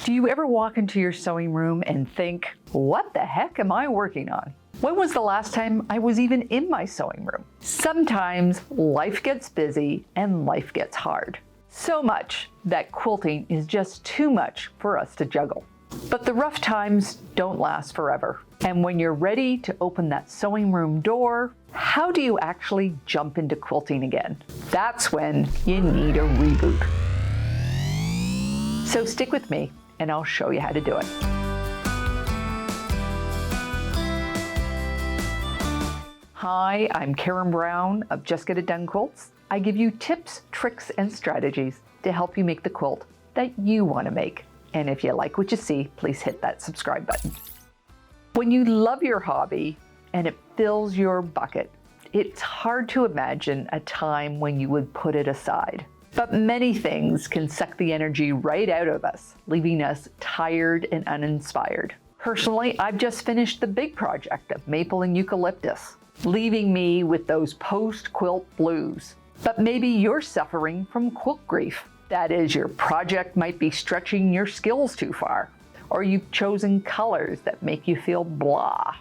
Do you ever walk into your sewing room and think, what the heck am I working on? When was the last time I was even in my sewing room? Sometimes life gets busy and life gets hard. So much that quilting is just too much for us to juggle. But the rough times don't last forever. And when you're ready to open that sewing room door, how do you actually jump into quilting again? That's when you need a reboot. So stick with me and I'll show you how to do it. Hi, I'm Karen Brown of Just Get It Done Quilts. I give you tips, tricks, and strategies to help you make the quilt that you want to make. And if you like what you see, please hit that subscribe button. When you love your hobby and it fills your bucket, it's hard to imagine a time when you would put it aside. But many things can suck the energy right out of us, leaving us tired and uninspired. Personally, I've just finished the big project of Maple and Eucalyptus, leaving me with those post-quilt blues. But maybe you're suffering from quilt grief. That is, your project might be stretching your skills too far, or you've chosen colors that make you feel blah.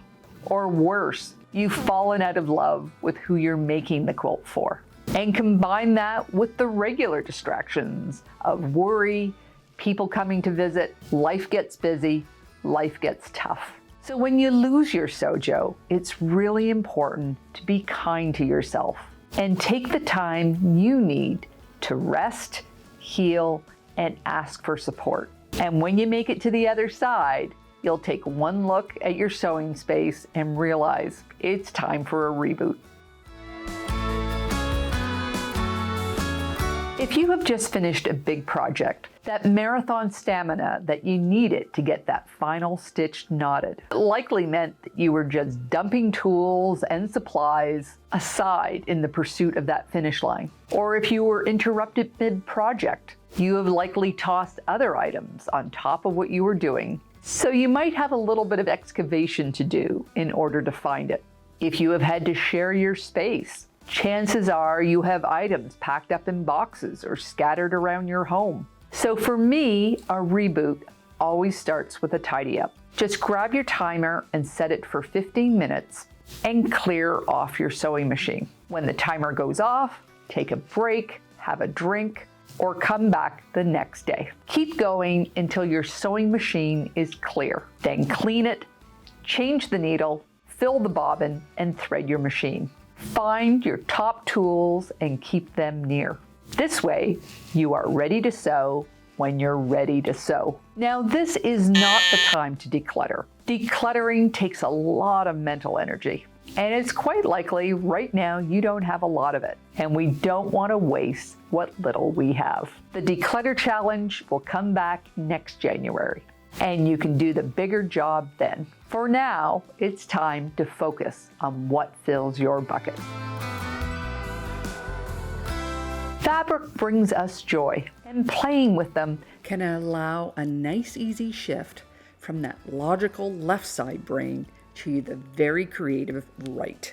Or worse, you've fallen out of love with who you're making the quilt for. And combine that with the regular distractions of worry, people coming to visit, life gets busy, life gets tough. So when you lose your sojo, it's really important to be kind to yourself and take the time you need to rest, heal, and ask for support. And when you make it to the other side, you'll take one look at your sewing space and realize it's time for a reboot. If you have just finished a big project, that marathon stamina that you needed to get that final stitch knotted likely meant that you were just dumping tools and supplies aside in the pursuit of that finish line. Or if you were interrupted mid-project, you have likely tossed other items on top of what you were doing. So you might have a little bit of excavation to do in order to find it. If you have had to share your space, chances are you have items packed up in boxes or scattered around your home. So for me, a reboot always starts with a tidy up. Just grab your timer and set it for 15 minutes and clear off your sewing machine. When the timer goes off, take a break, have a drink, or come back the next day. Keep going until your sewing machine is clear. Then clean it, change the needle, fill the bobbin, and thread your machine. Find your top tools and keep them near. This way, you are ready to sew when you're ready to sew. Now, this is not the time to declutter. Decluttering takes a lot of mental energy, and it's quite likely right now you don't have a lot of it, and we don't want to waste what little we have. The Declutter Challenge will come back next January, and you can do the bigger job then. For now, it's time to focus on what fills your bucket. Fabric brings us joy, and playing with them can allow a nice easy shift from that logical left side brain to the very creative right.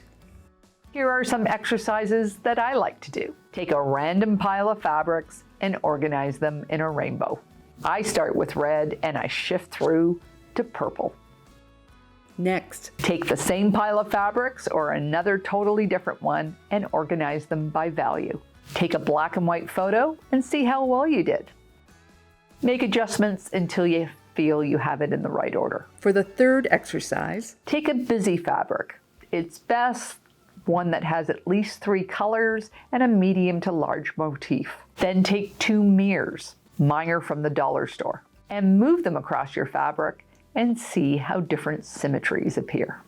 Here are some exercises that I like to do. Take a random pile of fabrics and organize them in a rainbow. I start with red and I shift through to purple. Next, take the same pile of fabrics or another totally different one and organize them by value. Take a black and white photo and see how well you did. Make adjustments until you feel you have it in the right order. For the third exercise, take a busy fabric. It's best one that has at least 3 colors and a medium to large motif. Then take 2 mirrors, mine are from the dollar store, and move them across your fabric and see how different symmetries appear.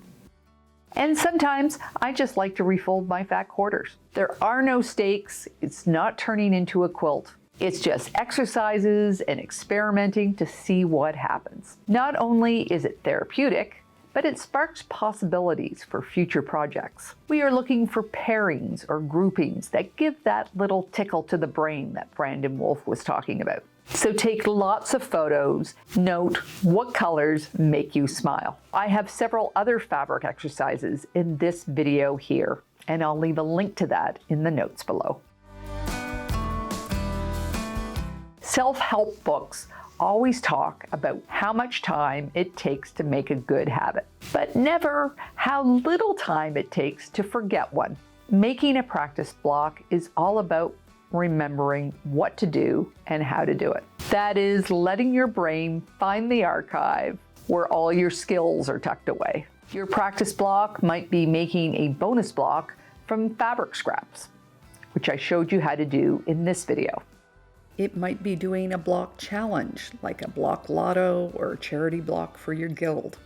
And sometimes I just like to refold my fat quarters. There are no stakes, it's not turning into a quilt. It's just exercises and experimenting to see what happens. Not only is it therapeutic, but it sparks possibilities for future projects. We are looking for pairings or groupings that give that little tickle to the brain that Brandon Wolf was talking about. So take lots of photos, note what colors make you smile. I have several other fabric exercises in this video here, and I'll leave a link to that in the notes below. Self-help books always talk about how much time it takes to make a good habit, but never how little time it takes to forget one. Making a practice block is all about remembering what to do and how to do it. That is letting your brain find the archive where all your skills are tucked away. Your practice block might be making a bonus block from fabric scraps, which I showed you how to do in this video. It might be doing a block challenge, like a block lotto or a charity block for your guild,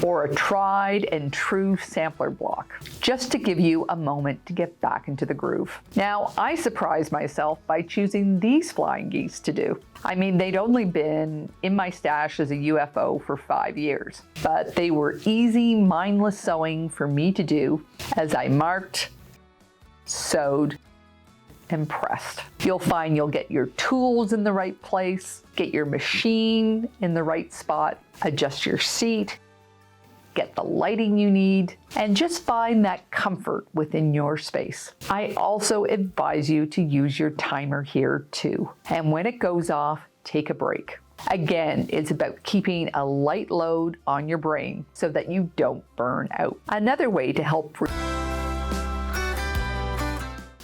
or a tried and true sampler block, just to give you a moment to get back into the groove. Now, I surprised myself by choosing these flying geese to do. I mean, they'd only been in my stash as a UFO for 5 years, but they were easy, mindless sewing for me to do as I marked, sewed, and pressed. You'll find you'll get your tools in the right place, get your machine in the right spot, adjust your seat, get the lighting you need, and just find that comfort within your space. I also advise you to use your timer here too. And when it goes off, take a break. Again, it's about keeping a light load on your brain so that you don't burn out. Another way to help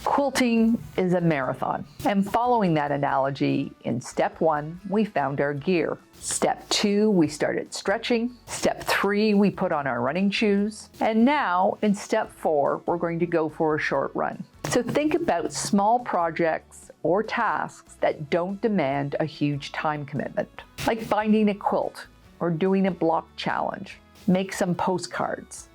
quilting is a marathon. And following that analogy, in step 1, we found our gear. Step 2, we started stretching. Step 3, we put on our running shoes. And now in step 4, we're going to go for a short run. So think about small projects or tasks that don't demand a huge time commitment, like binding a quilt or doing a block challenge. Make some postcards.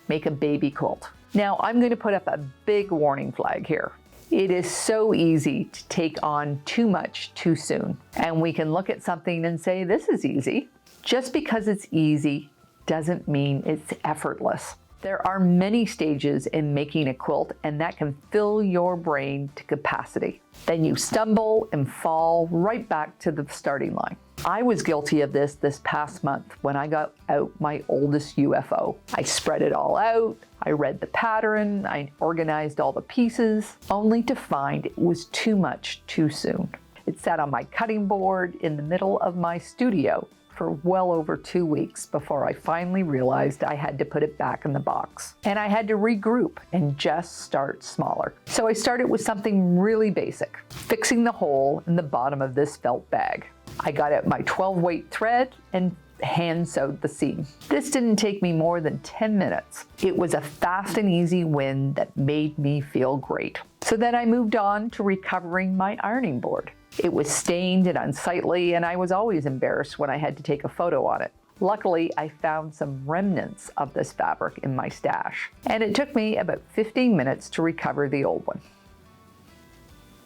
Make a baby quilt. Now, I'm going to put up a big warning flag here. It is so easy to take on too much too soon. And we can look at something and say, this is easy. Just because it's easy doesn't mean it's effortless. There are many stages in making a quilt, and that can fill your brain to capacity. Then you stumble and fall right back to the starting line. I was guilty of this past month when I got out my oldest UFO. I spread it all out, I read the pattern, I organized all the pieces, only to find it was too much too soon. It sat on my cutting board in the middle of my studio for well over 2 weeks before I finally realized I had to put it back in the box. And I had to regroup and just start smaller. So I started with something really basic, fixing the hole in the bottom of this felt bag. I got out my 12-weight thread and hand sewed the seam. This didn't take me more than 10 minutes. It was a fast and easy win that made me feel great. So then I moved on to recovering my ironing board. It was stained and unsightly, and I was always embarrassed when I had to take a photo on it. Luckily, I found some remnants of this fabric in my stash, and it took me about 15 minutes to recover the old one.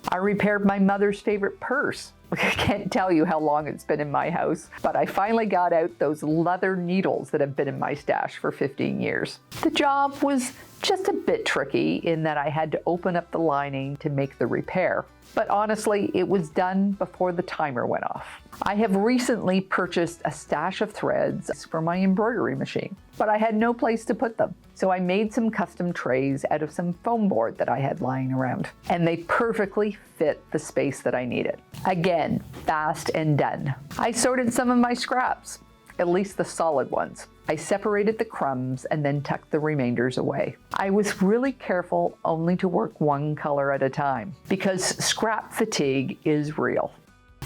I repaired my mother's favorite purse. I can't tell you how long it's been in my house, but I finally got out those leather needles that have been in my stash for 15 years. The job was just a bit tricky in that I had to open up the lining to make the repair. But honestly, it was done before the timer went off. I have recently purchased a stash of threads for my embroidery machine, but I had no place to put them. So I made some custom trays out of some foam board that I had lying around, and they perfectly fit the space that I needed. Again, fast and done. I sorted some of my scraps, at least the solid ones. I separated the crumbs and then tucked the remainders away. I was really careful only to work one color at a time because scrap fatigue is real.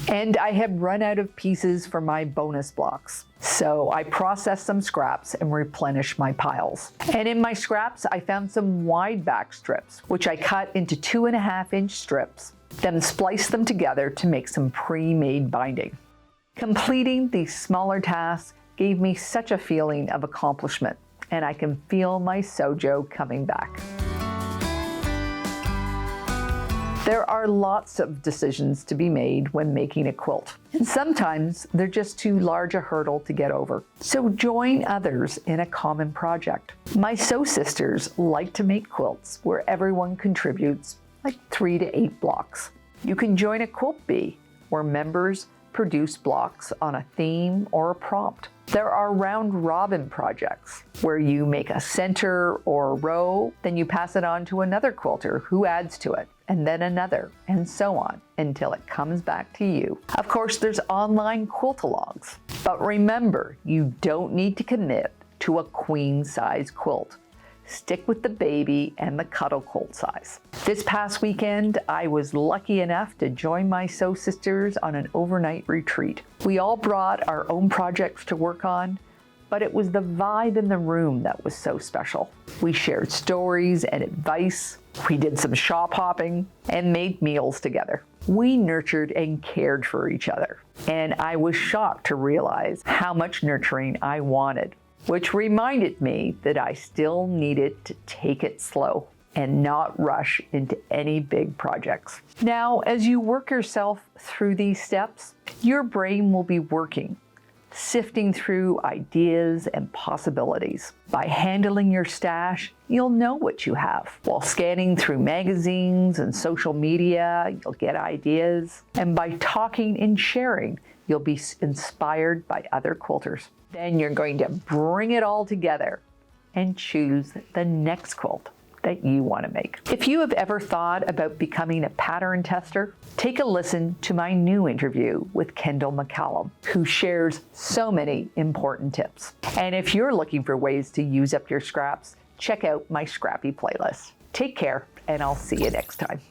And I had run out of pieces for my bonus blocks. So I processed some scraps and replenished my piles. And in my scraps, I found some wide back strips, which I cut into 2.5-inch strips, then spliced them together to make some pre-made binding. Completing these smaller tasks gave me such a feeling of accomplishment, and I can feel my sojo coming back. There are lots of decisions to be made when making a quilt, and sometimes they're just too large a hurdle to get over. So join others in a common project. My sew sisters like to make quilts where everyone contributes like 3 to 8 blocks. You can join a quilt bee where members produce blocks on a theme or a prompt. There are round robin projects where you make a center or a row, then you pass it on to another quilter who adds to it. and then another, and so on until it comes back to you. Of course, there's online quilt-alongs, but remember, you don't need to commit to a queen-size quilt. Stick with the baby and the cuddle quilt size. This past weekend, I was lucky enough to join my sew sisters on an overnight retreat. We all brought our own projects to work on, but it was the vibe in the room that was so special. We shared stories and advice, we did some shop hopping, and made meals together. We nurtured and cared for each other, and I was shocked to realize how much nurturing I wanted, which reminded me that I still needed to take it slow and not rush into any big projects. Now, as you work yourself through these steps, your brain will be working, sifting through ideas and possibilities. By handling your stash, you'll know what you have. While scanning through magazines and social media, you'll get ideas. And by talking and sharing, you'll be inspired by other quilters. Then you're going to bring it all together and choose the next quilt that you want to make. If you have ever thought about becoming a pattern tester, take a listen to my new interview with Kendall McCallum, who shares so many important tips. And if you're looking for ways to use up your scraps, check out my Scrappy playlist. Take care, and I'll see you next time.